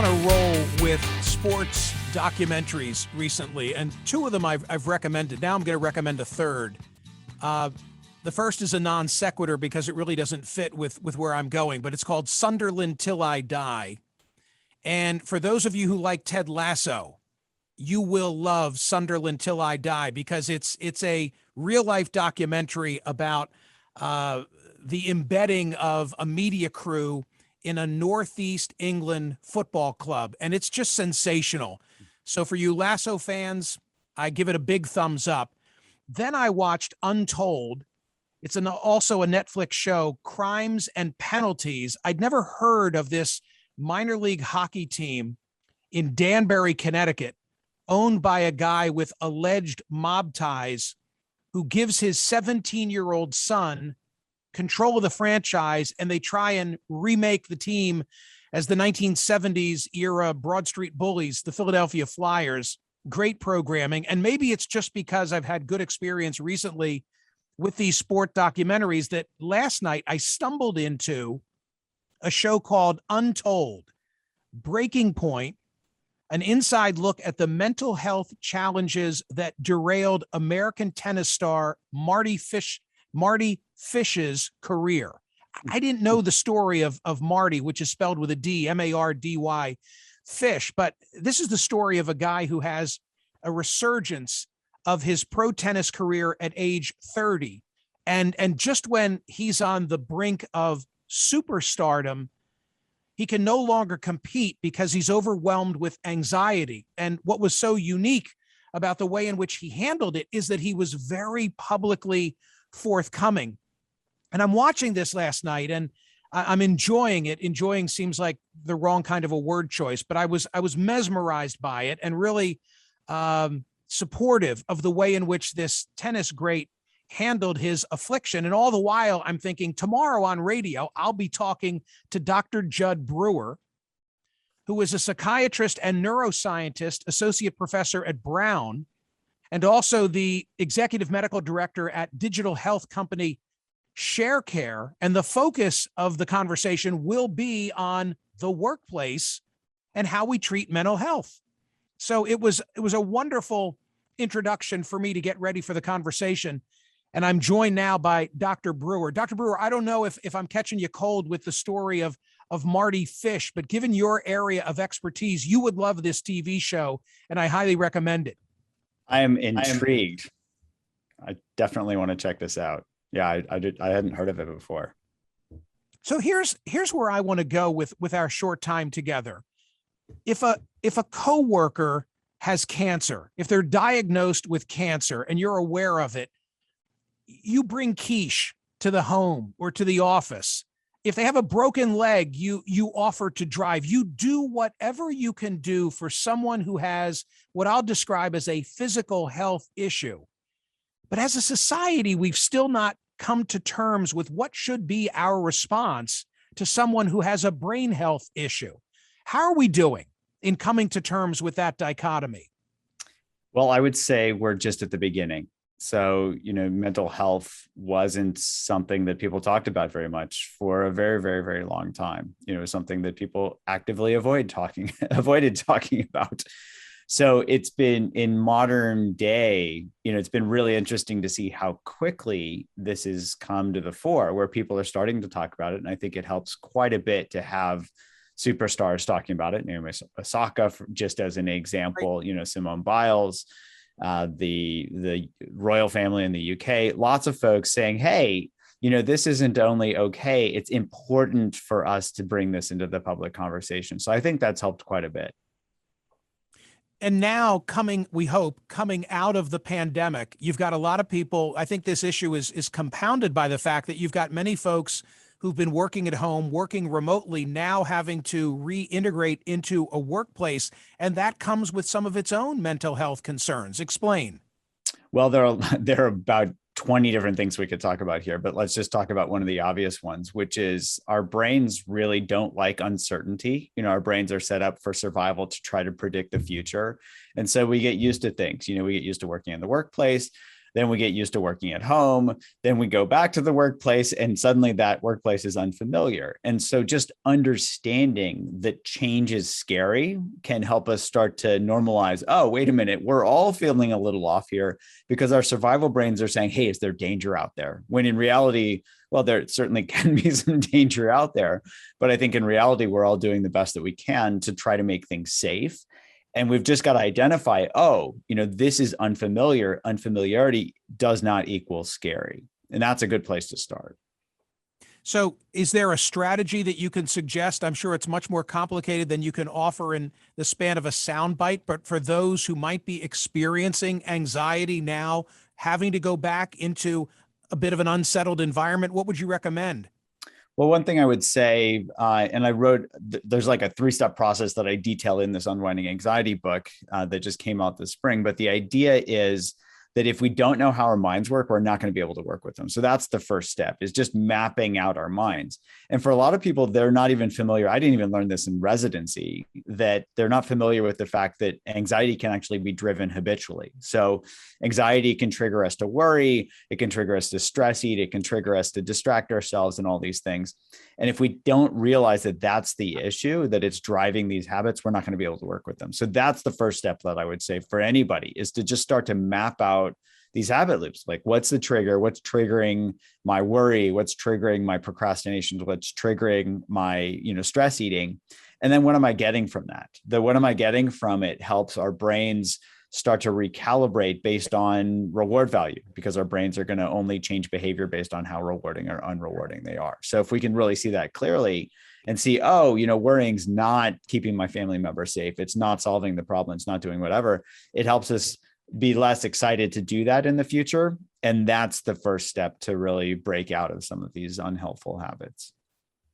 on a roll with sports documentaries recently, and two of them I've recommended. Now I'm going to recommend a third. The first is a non sequitur because it really doesn't fit with where I'm going, but it's called Sunderland Till I Die. And for those of you who like Ted Lasso, you will love Sunderland Till I Die because it's a real life documentary about the embedding of a media crew in a Northeast England football club. And it's just sensational. So for you Lasso fans, I give it a big thumbs up. Then I watched Untold. It's also a Netflix show, Crimes and Penalties. I'd never heard of this minor league hockey team in Danbury, Connecticut, owned by a guy with alleged mob ties who gives his 17-year-old son control of the franchise, and they try and remake the team as the 1970s era Broad Street Bullies, the Philadelphia Flyers. Great programming. And maybe it's just because I've had good experience recently with these sport documentaries that last night I stumbled into a show called Untold, Breaking Point, an inside look at the mental health challenges that derailed American tennis star Marty Fish's career. I didn't know the story of Marty, which is spelled with a D, Mardy, Fish, but this is the story of a guy who has a resurgence of his pro tennis career at age 30. And just when he's on the brink of superstardom, he can no longer compete because he's overwhelmed with anxiety. And what was so unique about the way in which he handled it is that he was very publicly forthcoming. And I'm watching this last night and I'm enjoying it. Enjoying seems like the wrong kind of a word choice, but I was mesmerized by it and really supportive of the way in which this tennis great handled his affliction. And all the while I'm thinking tomorrow on radio, I'll be talking to Dr. Jud Brewer, who is a psychiatrist and neuroscientist, associate professor at Brown, and also the executive medical director at digital health company Sharecare. And the focus of the conversation will be on the workplace and how we treat mental health. So it was a wonderful introduction for me to get ready for the conversation. And I'm joined now by Dr. Brewer. Dr. Brewer, I don't know if I'm catching you cold with the story of Marty Fish, but given your area of expertise, you would love this TV show, and I highly recommend it. I am intrigued. I definitely want to check this out. Yeah, I hadn't heard of it before. So here's where I want to go with our short time together. If a coworker has cancer, if they're diagnosed with cancer and you're aware of it, you bring quiche to the home or to the office. If they have a broken leg, you offer to drive. You do whatever you can do for someone who has what I'll describe as a physical health issue. But as a society, we've still not come to terms with what should be our response to someone who has a brain health issue. How are we doing in coming to terms with that dichotomy? Well, I would say we're just at the beginning. So, mental health wasn't something that people talked about very much for a very, very, very long time. It was something that people actively avoided talking about. So it's been in modern day, it's been really interesting to see how quickly this has come to the fore where people are starting to talk about it. And I think it helps quite a bit to have superstars talking about it. Naomi Osaka, just as an example, Simone Biles, the royal family in the UK, lots of folks saying, hey, this isn't only okay, it's important for us to bring this into the public conversation. So I think that's helped quite a bit. And now we hope, coming out of the pandemic, you've got a lot of people. I think this issue is compounded by the fact that you've got many folks who've been working at home, working remotely, now having to reintegrate into a workplace. And that comes with some of its own mental health concerns. Explain. Well, there are about 20 different things we could talk about here, but let's just talk about one of the obvious ones, which is our brains really don't like uncertainty. Our brains are set up for survival to try to predict the future. And so we get used to things, we get used to working in the workplace. Then we get used to working at home. Then we go back to the workplace, and suddenly that workplace is unfamiliar. And so just understanding that change is scary can help us start to normalize, oh, wait a minute, we're all feeling a little off here because our survival brains are saying, hey, is there danger out there? When in reality, well, there certainly can be some danger out there. But I think in reality, we're all doing the best that we can to try to make things safe. And we've just got to identify, oh, this is unfamiliar. Unfamiliarity does not equal scary. And that's a good place to start. So is there a strategy that you can suggest? I'm sure it's much more complicated than you can offer in the span of a soundbite, but for those who might be experiencing anxiety now, having to go back into a bit of an unsettled environment, what would you recommend? Well, one thing I would say, and I wrote, there's like a 3-step process that I detail in this Unwinding Anxiety book that just came out this spring. But the idea is that if we don't know how our minds work, we're not going to be able to work with them. So that's the first step, is just mapping out our minds. And for a lot of people, they're not even familiar. I didn't even learn this in residency, that they're not familiar with the fact that anxiety can actually be driven habitually. So anxiety can trigger us to worry. It can trigger us to stress eat. It can trigger us to distract ourselves and all these things. And if we don't realize that that's the issue, that it's driving these habits, we're not going to be able to work with them. So that's the first step that I would say for anybody, is to just start to map out these habit loops. Like, what's the trigger? What's triggering my worry? What's triggering my procrastination? What's triggering my, stress eating? And then what am I getting from that? What am I getting from it helps our brains start to recalibrate based on reward value, because our brains are going to only change behavior based on how rewarding or unrewarding they are. So if we can really see that clearly and see, oh, worrying's not keeping my family member safe, it's not solving the problem, it's not doing whatever, it helps us be less excited to do that in the future. And that's the first step to really break out of some of these unhelpful habits.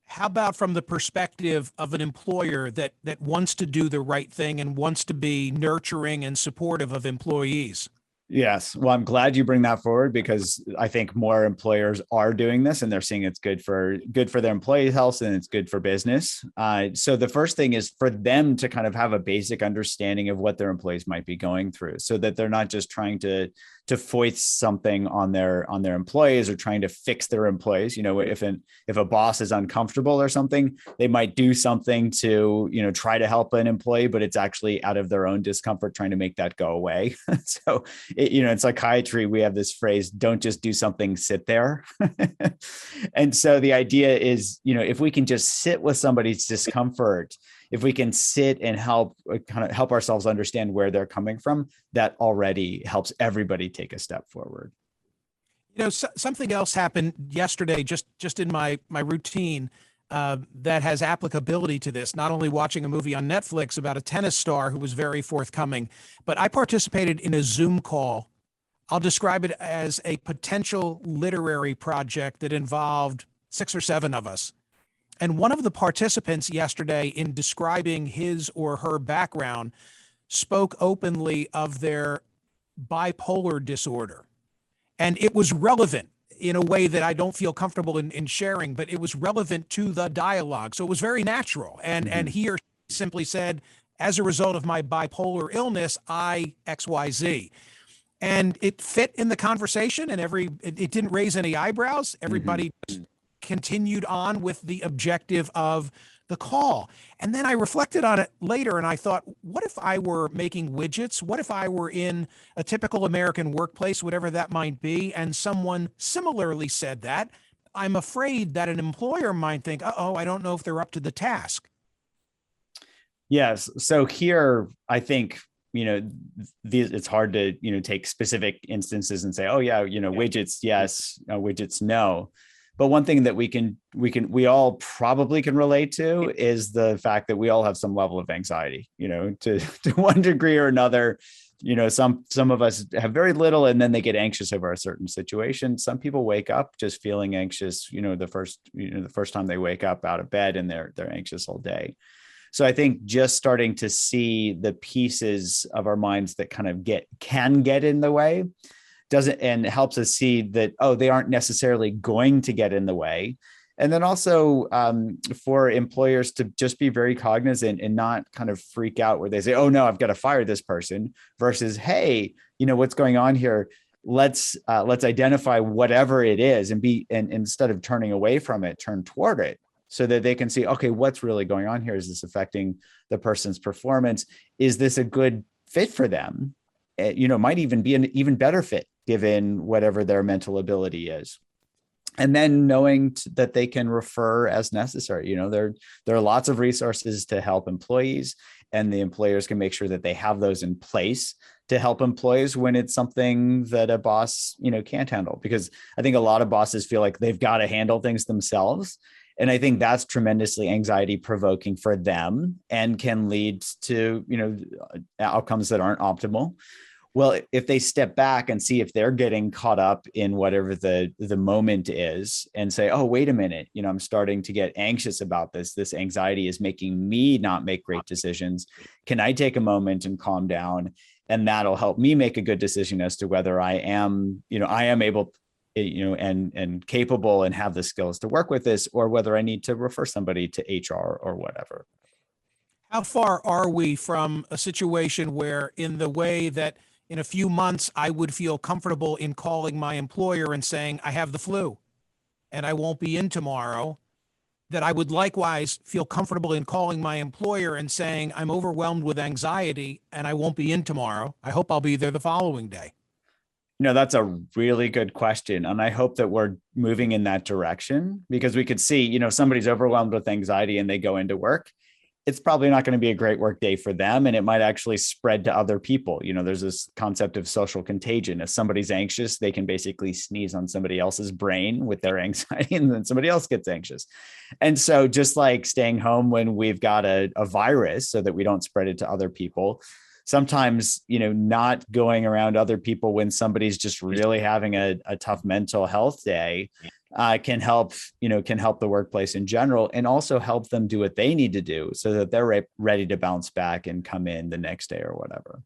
How about from the perspective of an employer that wants to do the right thing and wants to be nurturing and supportive of employees? Yes. Well, I'm glad you bring that forward, because I think more employers are doing this and they're seeing it's good for their employees' health and it's good for business. So the first thing is for them to kind of have a basic understanding of what their employees might be going through, so that they're not just trying to foist something on their employees or trying to fix their employees. If a boss is uncomfortable or something, they might do something to, try to help an employee, but it's actually out of their own discomfort trying to make that go away. So, in psychiatry, we have this phrase, don't just do something, sit there. And so the idea is, if we can just sit with somebody's discomfort, if we can sit and help ourselves understand where they're coming from, that already helps everybody take a step forward. Something else happened yesterday, just in my routine, that has applicability to this. Not only watching a movie on Netflix about a tennis star who was very forthcoming, but I participated in a Zoom call. I'll describe it as a potential literary project that involved 6 or 7 of us. And one of the participants yesterday, in describing his or her background, spoke openly of their bipolar disorder. And it was relevant in a way that I don't feel comfortable in sharing, but it was relevant to the dialogue. So it was very natural. And he or she simply said, as a result of my bipolar illness, I XYZ. And it fit in the conversation, and it didn't raise any eyebrows. Everybody continued on with the objective of the call. And then I reflected on it later and I thought, what if I were making widgets? What if I were in a typical American workplace, whatever that might be, and someone similarly said that? I'm afraid that an employer might think, I don't know if they're up to the task. Yes. So here, I think, it's hard to, take specific instances and say, oh yeah, widgets, yes, widgets, no. But one thing that we all probably can relate to is the fact that we all have some level of anxiety, to one degree or another. Some of us have very little, and then they get anxious over a certain situation. Some people wake up just feeling anxious, the first time they wake up out of bed, and they're anxious all day. So I think just starting to see the pieces of our minds that kind of can get in the way and helps us see that, they aren't necessarily going to get in the way. And then also for employers to just be very cognizant and not kind of freak out where they say, oh no, I've got to fire this person, versus, hey, what's going on here? let's identify whatever it is and instead of turning away from it, turn toward it so that they can see, okay, what's really going on here? Is this affecting the person's performance? Is this a good fit for them? Might even be an even better fit given whatever their mental ability is. And then knowing that they can refer as necessary. There are lots of resources to help employees, and the employers can make sure that they have those in place to help employees when it's something that a boss, can't handle. Because I think a lot of bosses feel like they've got to handle things themselves. And I think that's tremendously anxiety provoking for them and can lead to, outcomes that aren't optimal. Well, if they step back and see if they're getting caught up in whatever the moment is and say, oh, wait a minute, I'm starting to get anxious about this. This anxiety is making me not make great decisions. Can I take a moment and calm down? And that'll help me make a good decision as to whether I am able, and capable and have the skills to work with this, or whether I need to refer somebody to HR or whatever. How far are we from a situation where, in the way that in a few months, I would feel comfortable in calling my employer and saying, I have the flu and I won't be in tomorrow, that I would likewise feel comfortable in calling my employer and saying, I'm overwhelmed with anxiety and I won't be in tomorrow. I hope I'll be there the following day? That's a really good question. And I hope that we're moving in that direction, because we could see, somebody's overwhelmed with anxiety and they go into work. It's probably not going to be a great work day for them. And it might actually spread to other people. There's this concept of social contagion. If somebody's anxious, they can basically sneeze on somebody else's brain with their anxiety, and then somebody else gets anxious. And so just like staying home when we've got a virus so that we don't spread it to other people, sometimes, not going around other people when somebody's just really having a tough mental health day can help the workplace in general, and also help them do what they need to do so that they're ready to bounce back and come in the next day or whatever.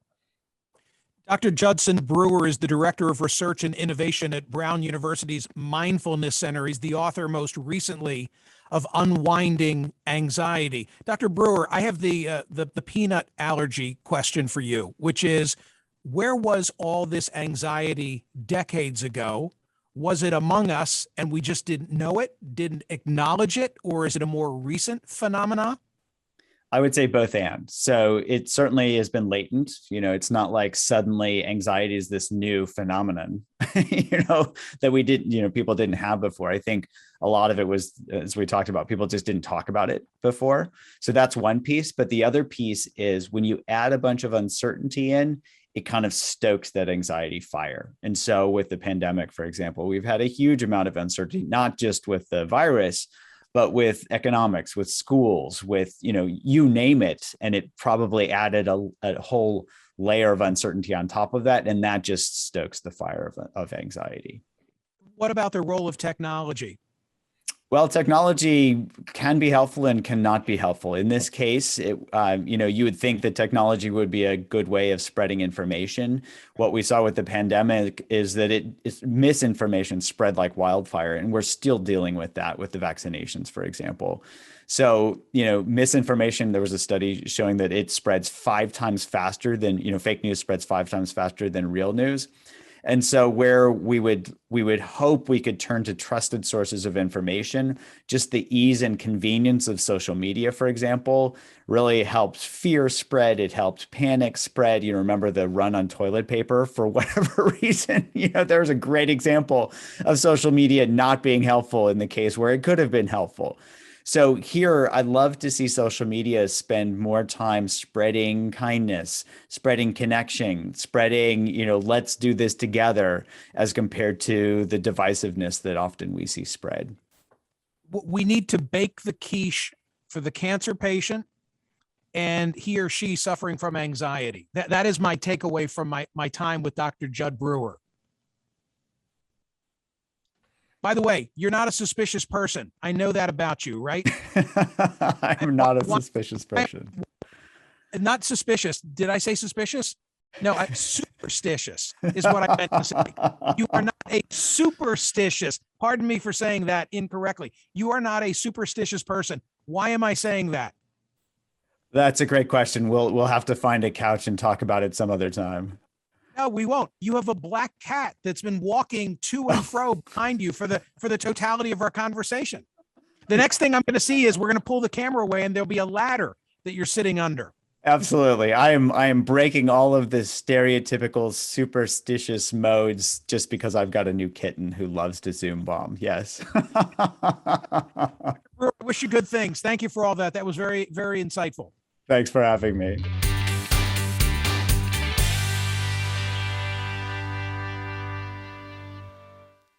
Dr. Jud Brewer is the Director of Research and Innovation at Brown University's Mindfulness Center. He's the author most recently of Unwinding Anxiety. Dr. Brewer, I have the peanut allergy question for you, which is, where was all this anxiety decades ago? Was it among us and we just didn't know it, didn't acknowledge it, or is it a more recent phenomena? I would say both and. So it certainly has been latent. It's not like suddenly anxiety is this new phenomenon, that we didn't, people didn't have before. I think a lot of it was, as we talked about, people just didn't talk about it before. So that's one piece. But the other piece is when you add a bunch of uncertainty in, it kind of stokes that anxiety fire. And so with the pandemic, for example, we've had a huge amount of uncertainty, not just with the virus, but with economics, with schools, with, you name it. And it probably added a whole layer of uncertainty on top of that. And that just stokes the fire of anxiety. What about the role of technology? Well, technology can be helpful and cannot be helpful. In this case, you would think that technology would be a good way of spreading information. What we saw with the pandemic is that misinformation spread like wildfire, and we're still dealing with that with the vaccinations, for example. So, misinformation, there was a study showing that it spreads 5 times faster than, fake news spreads 5 times faster than real news. And so where we would hope we could turn to trusted sources of information, just the ease and convenience of social media, for example, really helped fear spread. It helped panic spread. Remember the run on toilet paper for whatever reason. There's a great example of social media not being helpful in the case where it could have been helpful. So here, I'd love to see social media spend more time spreading kindness, spreading connection, spreading, let's do this together, as compared to the divisiveness that often we see spread. We need to bake the quiche for the cancer patient and he or she suffering from anxiety. That is my takeaway from my time with Dr. Jud Brewer. By the way, you're not a suspicious person. I know that about you, right? I'm not a suspicious person. Not suspicious. Did I say suspicious? No, superstitious is what I meant to say. You are not a superstitious. Pardon me for saying that incorrectly. You are not a superstitious person. Why am I saying that? That's a great question. We'll have to find a couch and talk about it some other time. No, we won't. You have a black cat that's been walking to and fro behind you for the totality of our conversation. The next thing I'm going to see is we're going to pull the camera away and there'll be a ladder that you're sitting under. Absolutely. I am breaking all of the stereotypical superstitious modes just because I've got a new kitten who loves to Zoom bomb. Yes. Wish you good things. Thank you for all that. That was very, very insightful. Thanks for having me.